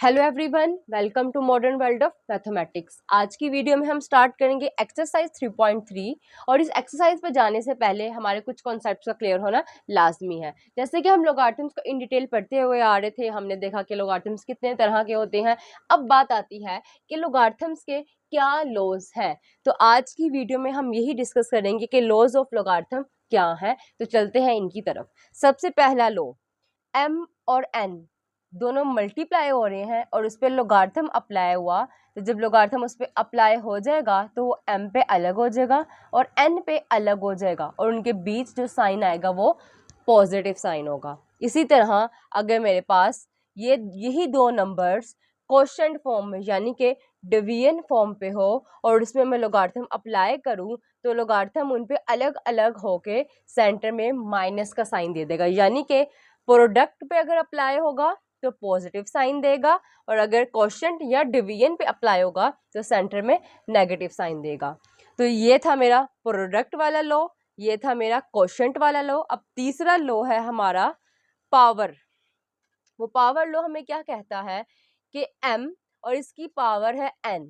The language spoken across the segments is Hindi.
Hello everyone, welcome to modern world of mathematics. आज की वीडियो में हम स्टार्ट करेंगे एक्सरसाइज 3.3 और इस एक्सरसाइज पर जाने से पहले हमारे कुछ कॉन्सेप्ट्स का क्लियर होना लाजमी है। जैसे कि हम लोगारिथम्स को इन डिटेल पढ़ते हुए आ रहे थे, हमने देखा कि लोगारिथम्स कितने तरह के होते हैं। अब बात आती है कि लोगारिथम्स के क्या लॉज हैं। तो आज की वीडियो में हम यही डिस्कस करेंगे कि लॉज ऑफ लोगारिथम क्या है। तो चलते हैं इनकी तरफ। सबसे पहला लॉ, m और n दोनों मल्टीप्लाई हो रहे हैं और उस पर लोगारिथम अप्लाई हुआ, तो जब लोगारिथम उस पर अप्लाई हो जाएगा तो वो m पे अलग हो जाएगा और n पे अलग हो जाएगा और उनके बीच जो साइन आएगा वो पॉजिटिव साइन होगा। इसी तरह अगर मेरे पास यही दो नंबर्स क्वोशंट फॉर्म में यानी कि डिवीजन फॉर्म पे हो और उसमें मैं लोगारिथम अप्लाई करूं तो लोगारिथम उन पे अलग अलग होके सेंटर में माइनस का साइन दे देगा, यानी कि प्रोडक्ट पे अगर अप्लाई होगा तो पॉजिटिव साइन देगा और अगर क्वोशंट या डिवीजन पे अप्लाई होगा तो सेंटर में नेगेटिव साइन देगा। तो ये था मेरा प्रोडक्ट वाला लॉ, ये था मेरा क्वोशंट वाला लॉ। अब तीसरा लॉ है हमारा पावर। वो पावर लॉ हमें क्या कहता है कि m और इसकी पावर है n।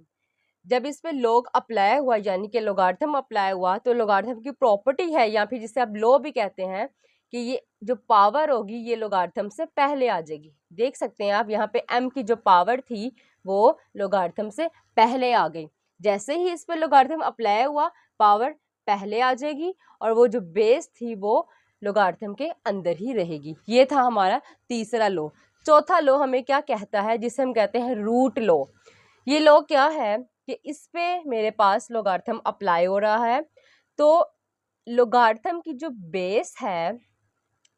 जब इस पे लॉग अप्लाई हुआ यानी कि लोगारिथम अप्लाई हुआ तो लोगारिथम की प्रॉपर्टी है या फिर जिसे आप लॉ भी कहते हैं कि ये जो पावर होगी ये लोगारिथम से पहले आ जाएगी। देख सकते हैं आप यहाँ पे m की जो पावर थी वो लोगारिथम से पहले आ गई। जैसे ही इस पे लोगारिथम अप्लाई हुआ पावर पहले आ जाएगी और वो जो बेस थी वो लोगारिथम के अंदर ही रहेगी। ये था हमारा तीसरा लॉ। चौथा लॉ हमें क्या कहता है, जिसे हम कहते हैं रूट लॉ। ये लॉ क्या है कि इस पे मेरे पास लोगारिथम अप्लाई हो रहा है तो लोगारिथम की जो बेस है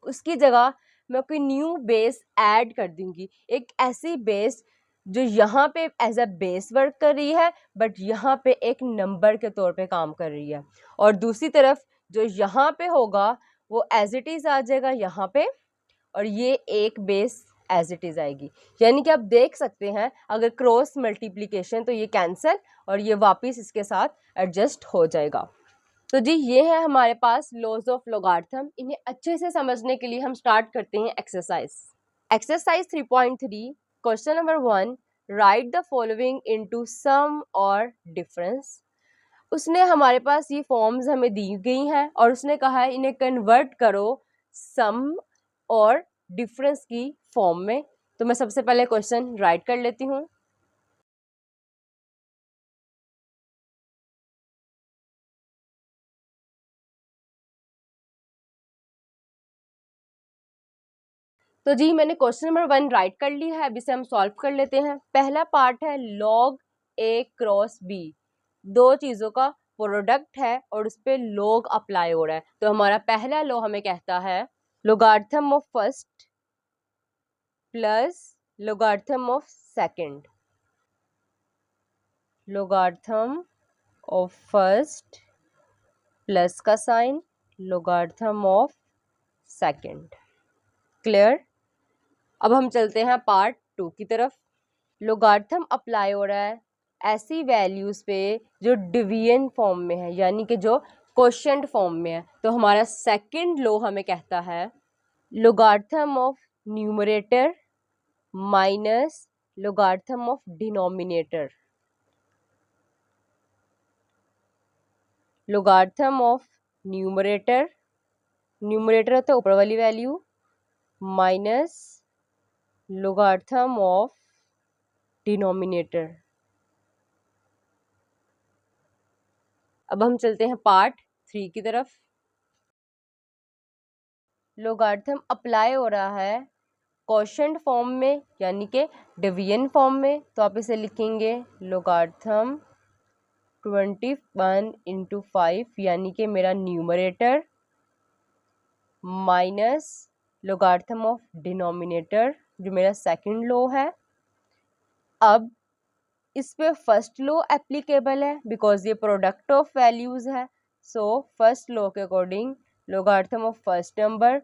उसकी जगह मैं कोई न्यू बेस ऐड कर दूंगी, एक ऐसी बेस जो यहाँ पे एज अ बेस वर्क कर रही है बट यहाँ पे एक नंबर के तौर पे काम कर रही है, और दूसरी तरफ जो यहाँ पे होगा वो एज इट इज आ जाएगा यहाँ पे और ये एक बेस एज इट इज आएगी। यानी कि आप देख सकते हैं अगर क्रॉस मल्टीप्लिकेशन तो ये कैंसिल और ये वापस इसके साथ एडजस्ट हो जाएगा। तो जी ये है हमारे पास लॉज ऑफ लोगारिथम। इन्हें अच्छे से समझने के लिए हम स्टार्ट करते हैं exercise. Exercise 3.3 question number 1, write the following into sum और डिफरेंस। उसने हमारे पास ये फॉर्म्स हमें दी गई हैं और उसने कहा है इन्हें कन्वर्ट करो सम और डिफरेंस की फॉर्म में। तो मैं सबसे पहले क्वेश्चन राइट कर लेती हूँ। तो जी मैंने क्वेश्चन नंबर 1 राइट कर लिया है। अब इसे हम सॉल्व कर लेते हैं। पहला पार्ट है log a क्रॉस b, दो चीजों का प्रोडक्ट है और उस पर log अप्लाई हो रहा है। तो हमारा पहला लॉ हमें कहता है logarithm of first plus logarithm of second, logarithm of first plus का sign logarithm of second. Clear. अब हम चलते हैं पार्ट 2 की तरफ। लोगारिथम अप्लाई हो रहा है ऐसी वैल्यूज पे जो डिवीजन फॉर्म में है यानी कि जो क्वोशंट फॉर्म में है। तो हमारा सेकंड लॉ हमें कहता है logarithm of numerator minus logarithm of denominator, logarithm of numerator, numerator होता है ऊपर वाली value, minus logarithm of denominator. अब हम चलते हैं पार्ट 3 की तरफ। लोगारिथम अप्लाई हो रहा है क्वोशंट फॉर्म में यानी कि डिवीजन फॉर्म में। तो आप इसे लिखेंगे लोगारिथम 21 इंटू 5 यानी कि मेरा numerator minus logarithm of denominator जो मेरा सेकंड लॉ है। अब इस पे फर्स्ट लॉ एप्लीकेबल है बिकॉज ये प्रोडक्ट ऑफ वैल्यूज है। सो फर्स्ट लॉ के according logarithm of first number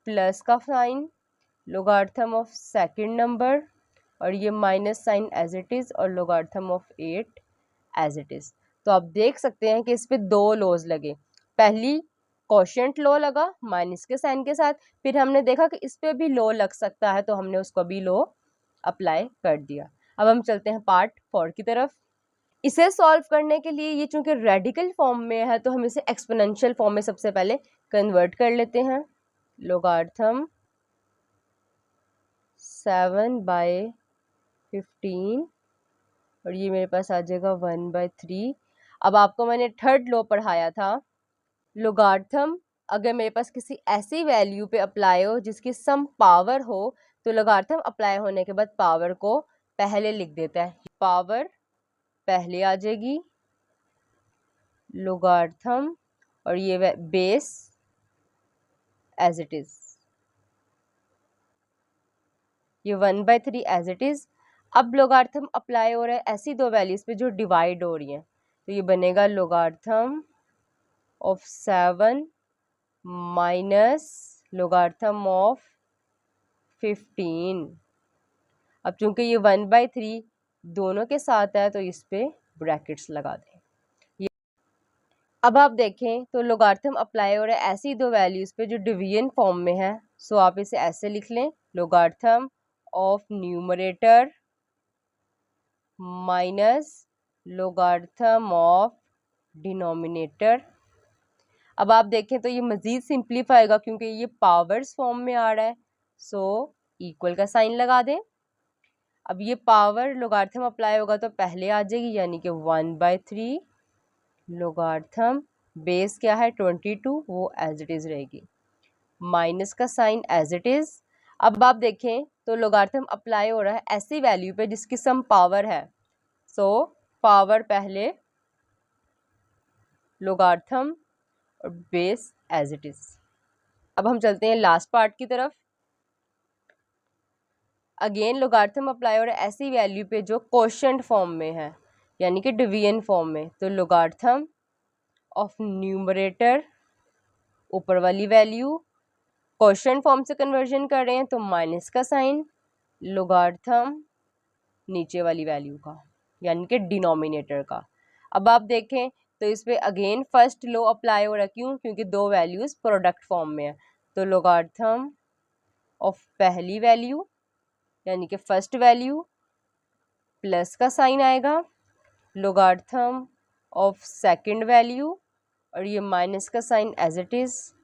plus का sign logarithm of second number और ये minus sign as it is और logarithm of 8 as it is. तो आप देख सकते हैं कि इस पे दो लॉज लगे। पहली क्वोशंट लॉ लगा माइनस के साइन के साथ, फिर हमने देखा कि इस पे भी लॉ लग सकता है तो हमने उसको भी लॉ अप्लाई कर दिया। अब हम चलते हैं पार्ट 4 की तरफ। इसे सॉल्व करने के लिए ये चूंकि रेडिकल फॉर्म में है तो हम इसे एक्सपोनेंशियल फॉर्म में सबसे पहले कन्वर्ट कर लेते हैं। लोगार्थम 7/15 और ये मेरे पास आ जाएगा 1/3। अब आपको मैंने थर्ड लॉ पढ़ाया था, लोगार्थम अगर मेरे पास किसी ऐसी वैल्यू पे अप्लाई हो जिसकी सम पावर हो तो लोगार्थम अप्लाई होने के बाद पावर को पहले लिख देता है। पावर पहले आ जाएगी, लोगार्थम और ये बेस एज इट इज, ये 1/3 एज इट इज। अब लोगार्थम अप्लाई हो रहा है ऐसी दो वैल्यूज पे जो डिवाइड हो रही हैं, तो ये बनेगा लोगार्थम ऑफ 7 माइनस लोगार्थम ऑफ 15। अब चूंकि ये 1/3 दोनों के साथ है तो इस पे ब्रैकेट्स लगा दें। अब आप देखें तो लोगार्थम अप्लाई हो रहा है ऐसी दो वैल्यूज पे जो डिवीजन फॉर्म में है, सो आप इसे ऐसे लिख लें, logarithm of numerator minus logarithm of denominator. अब आप देखें तो ये मजीद सिंप्लीफाई होगा क्योंकि ये पावर्स फॉर्म में आ रहा है, सो इक्वल का साइन लगा दें। अब ये पावर लोगार्थम अप्लाई होगा तो पहले आ जाएगी, यानी कि 1/3 लोगार्थम बेस क्या है 22, वो एज इट इज रहेगी, माइनस का साइन एज इट इज। अब आप देखें तो लोगार्थम अप्लाई हो रहा है ऐसी वैल्यू पे जिसकी सम पावर है, सो पावर पहले लोगार्थम और बेस एज इट इज। अब हम चलते हैं लास्ट पार्ट की तरफ। अगेन लोगार्थम अप्लाई हो रहा है ऐसी वैल्यू पे जो कोशेंट फॉर्म में है, यानी कि डिवीजन फॉर्म में, तो लोगार्थम ऑफ न्यूमरेटर ऊपर वाली वैल्यू, कोशेंट फॉर्म से कन्वर्जन कर रहे हैं तो माइनस का साइन, लोगार्थम नीचे वाली वैल्यू का यानी कि डिनोमिनेटर का। अब आप देखें तो इस पे अगेन फर्स्ट लॉ अप्लाई हो रहा है, क्यों? क्योंकि दो वैल्यूज प्रोडक्ट फॉर्म में है, तो लोगार्थम ऑफ पहली वैल्यू यानी कि फर्स्ट वैल्यू प्लस का साइन आएगा, लोगार्थम ऑफ सेकंड वैल्यू और ये माइनस का sign as it is,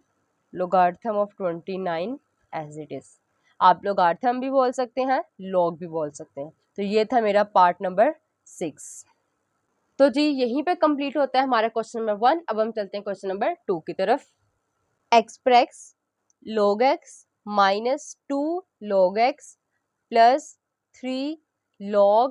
logarithm of 29 as it is. आप लोगार्थम भी बोल सकते हैं, लॉग भी बोल सकते हैं। तो ये था मेरा पार्ट नंबर 6। तो जी यहीं पे कंप्लीट होता है हमारा क्वेश्चन नंबर 1। अब हम चलते हैं क्वेश्चन नंबर 2 की तरफ। Express log x minus 2 log x plus 3 log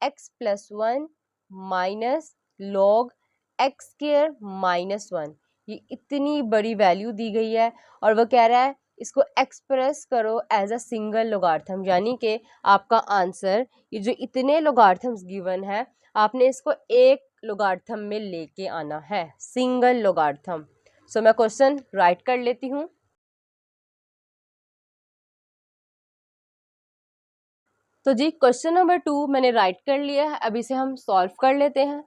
x plus 1 minus log x square minus 1, ये इतनी बड़ी वैल्यू दी गई है और वो कह रहा है इसको एक्सप्रेस करो एज अ सिंगल लोगार्थम, यानी कि आपका आंसर ये जो इतने लोगार्थम्स गिवन है आपने इसको एक लोगार्थम में लेके आना है, सिंगल लोगार्थम। सो मैं क्वेश्चन राइट कर लेती हूँ। तो जी क्वेश्चन नंबर 2 मैंने राइट कर लिया है, अब इसे हम सॉल्व कर लेते हैं।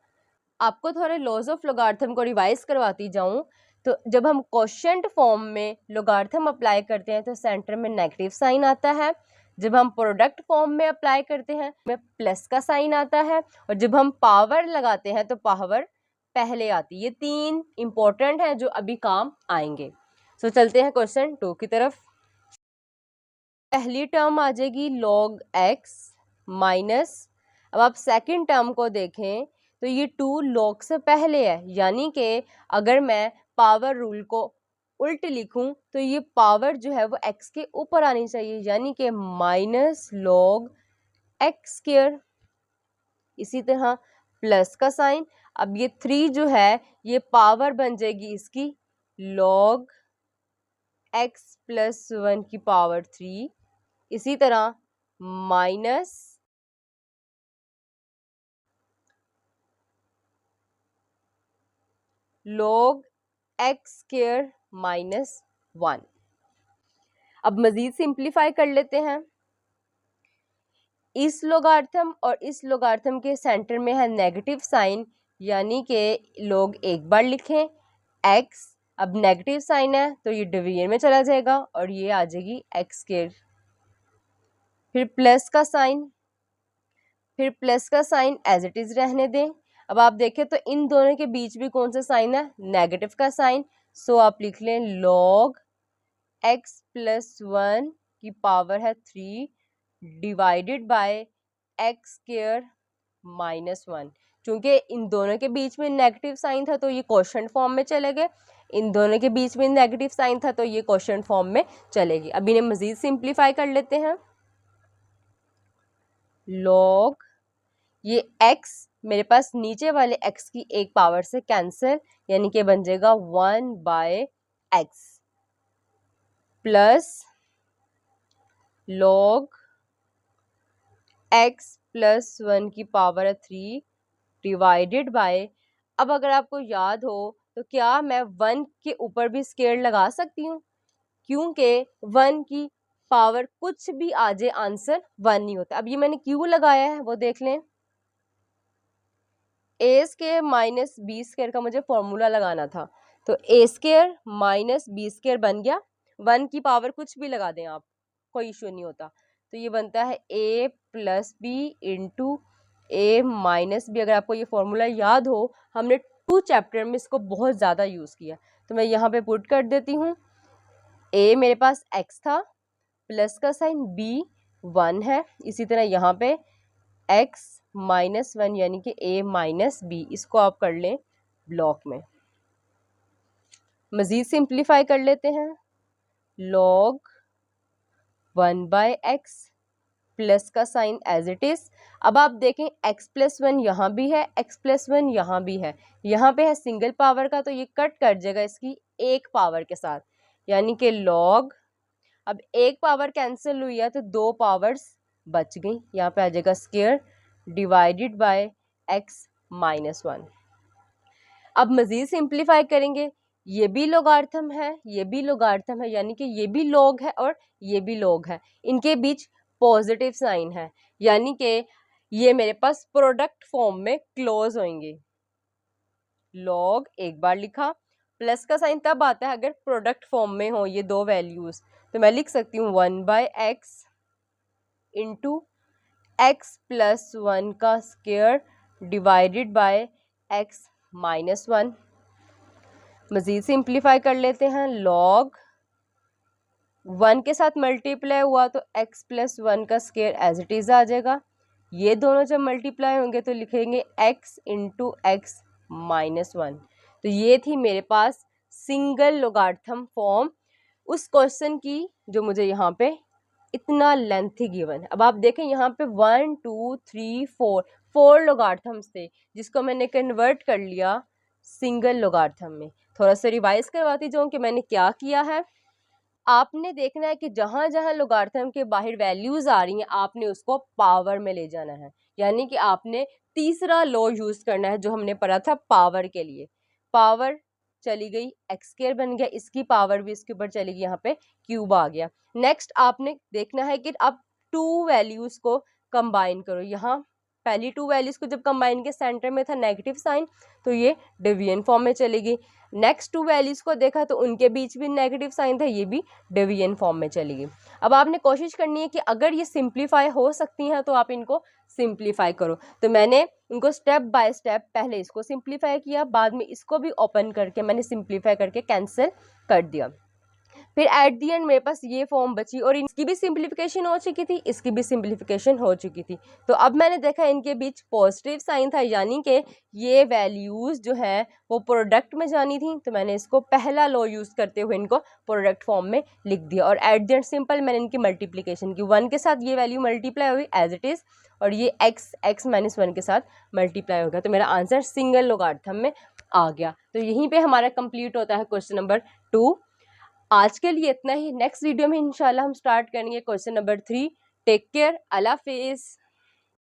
आपको थोड़े लॉज ऑफ लोगार्थम को रिवाइज करवाती जाऊं तो जब हम क्वोशिएंट फॉर्म में लोगार्थम अप्लाई करते हैं तो सेंटर में नेगेटिव साइन आता है, जब हम प्रोडक्ट फॉर्म में अप्लाई करते हैं में प्लस का साइन आता है और जब हम पावर लगाते हैं तो पावर पहले आती है। ये तीन इंपॉर्टेंट हैं जो अभी काम आएंगे। सो चलते हैं क्वेश्चन 2 की तरफ। पहली टर्म आ जाएगी log x माइनस, अब आप सेकंड टर्म को देखें तो ये 2 log से पहले है, यानी कि अगर मैं पावर रूल को उल्ट लिखूं तो ये पावर जो है वो x के ऊपर आनी चाहिए, यानी कि माइनस log x स्क्वायर। इसी तरह प्लस का साइन, अब ये 3 जो है ये पावर बन जाएगी इसकी log x प्लस 1 की पावर 3। इसी तरह minus log x square minus 1। अब मजीद सिंप्लीफाई कर लेते हैं। इस लोगार्थम और इस लोगार्थम के सेंटर में है नेगेटिव साइन, यानी कि लोग एक बार लिखें x, अब नेगेटिव साइन है तो ये डिवीजन में चला जाएगा और ये आ जाएगी x स्क्वायर। फिर प्लस का साइन, फिर प्लस का साइन एज इट इज रहने दें। अब आप देखें तो इन दोनों के बीच भी कौन सा साइन है, नेगेटिव का साइन। सो आप लिख लें लॉग x प्लस 1 की पावर है 3 divided by x square minus 1। क्योंकि इन दोनों के बीच में नेगेटिव साइन था तो ये क्वोशंट फॉर्म में चले गए, इन दोनों के बीच में नेगेटिव साइन था तो ये क्वोशंट फॉर्म में चलेगी। अब इन्हें मजीद सिंप्लीफाई कर लेते हैं। लॉग ये x मेरे पास नीचे वाले x की एक पावर से कैंसिल, यानी कि बन जाएगा 1 by x plus log x plus 1 की पावर है 3 डिवाइडेड बाय, अब अगर आपको याद हो तो क्या मैं 1 के ऊपर भी स्क्वायर लगा सकती हूँ, क्योंकि 1 की पावर कुछ भी आ जाए आंसर 1 नहीं होता। अब ये मैंने क्यों लगाया है वो देख लें। ए स्क्वायर माइनस बी स्क्वायर का मुझे फॉर्मूला लगाना था, तो ए स्क्वायर माइनस बी स्क्वायर बन गया, 1 की पावर कुछ भी लगा दें आप, कोई इशू नहीं होता। तो ये बनता है a plus b into a minus b. अगर आपको ये फॉर्मूला याद हो, हमने 2 चैप्टर में इसको बहुत ज़्यादा यूज़ किया, तो मैं यहाँ पे पुट कर देती हूँ। a मेरे पास x था, प्लस का साइन b 1 है, इसी तरह यहाँ पे x माइनस 1 यानी कि a माइनस बी, इसको आप कर लें ब्लॉक में। मजीद सिंप्लीफाई कर लेते हैं। लॉग 1 बाय एक्स प्लस का साइन एज इट इज। अब आप देखें x प्लस 1 यहाँ भी है, x प्लस 1 यहाँ भी है, यहाँ पे है सिंगल पावर का तो ये कट कर जाएगा इसकी एक पावर के साथ, यानी कि लॉग, अब एक पावर कैंसिल हुई है तो 2 पावर्स बच गई, यहाँ पे आ जाएगा square divided bye x minus 1। अब मजीद सिंप्लीफाई करेंगे, ये भी लोगार्थम है, ये भी लोगार्थम है, यानी कि ये भी लॉग है और ये भी लॉग है, इनके बीच पॉजिटिव साइन है, यानी कि ये मेरे पास प्रोडक्ट फॉर्म में क्लोज होंगे। लॉग एक बार लिखा, प्लस का साइन तब आता है अगर प्रोडक्ट फॉर्म में हो ये दो वैल्यूज, तो मैं लिख सकती हूँ 1 by x into x plus 1 का square divided by x minus 1। मजीद सिंप्लीफाई कर लेते हैं। लॉग 1 के साथ मल्टीप्लाई हुआ तो x प्लस 1 का स्क्वायर एज इट इज आ जाएगा, ये दोनों जब मल्टीप्लाई होंगे तो लिखेंगे x इंटू एक्स माइनस 1। तो ये थी मेरे पास सिंगल लोगार्थम फॉर्म उस क्वेश्चन की जो मुझे यहाँ पे इतना लेंथी गिवन है। अब आप देखें यहाँ पे 1 2 3 4 लोगार्थम्स थे जिसको मैंने कन्वर्ट कर लिया सिंगल लोगार्थम में। थोड़ा सा रिवाइज करवाती जाऊँ कि मैंने क्या किया है। आपने देखना है कि जहां जहां लोगार्थम के बाहर वैल्यूज आ रही हैं आपने उसको पावर में ले जाना है, यानी कि आपने तीसरा लॉ यूज करना है जो हमने पढ़ा था पावर के लिए। पावर चली गई, एक्स स्क्वायर बन गया, इसकी पावर भी इसके ऊपर चली गई, यहाँ पे क्यूब आ गया। नेक्स्ट आपने देखना है कि आप 2 वैल्यूज को कंबाइन करो। यहाँ पहली 2 वैल्यूज को जब कंबाइन के सेंटर में था नेगेटिव साइन तो ये डिवीजन फॉर्म में चलेगी। नेक्स्ट 2 वैल्यूज को देखा तो उनके बीच भी नेगेटिव साइन था, ये भी डिवीजन फॉर्म में चलेगी। अब आपने कोशिश करनी है कि अगर ये सिंप्लीफाई हो सकती हैं तो आप इनको सिंप्लीफाई करो। तो मैंने इनको स्टेप बाय स्टेप पहले इसको सिंप्लीफाई किया, बाद में इसको भी ओपन करके मैंने सिंप्लीफाई करके कैंसिल कर दिया। फिर एट दी एंड मेरे पास ये फॉर्म बची और इसकी भी सिंप्लीफिकेशन हो चुकी थी, इसकी भी सिंप्लीफिकेशन हो चुकी थी। तो अब मैंने देखा इनके बीच पॉजिटिव साइन था, यानी कि ये वैल्यूज जो है वो प्रोडक्ट में जानी थी, तो मैंने इसको पहला लॉ यूज करते हुए इनको प्रोडक्ट फॉर्म में लिख दिया। और एट दी एंड सिंपल मैंने इनकी मल्टीप्लीकेशन की, 1 के साथ ये वैल्यू मल्टीप्लाई हुई एज इट इज और ये x माइनस 1 के साथ मल्टीप्लाई हो गया, तो मेरा आंसर सिंगल लोगार्थम में आ गया। तो यहीं पे हमारा कंप्लीट होता है क्वेश्चन नंबर 2। आज के लिए इतना ही, नेक्स्ट वीडियो में इंशाल्लाह हम स्टार्ट करेंगे क्वेश्चन नंबर 3। टेक केयर, अल्लाह हाफिज़।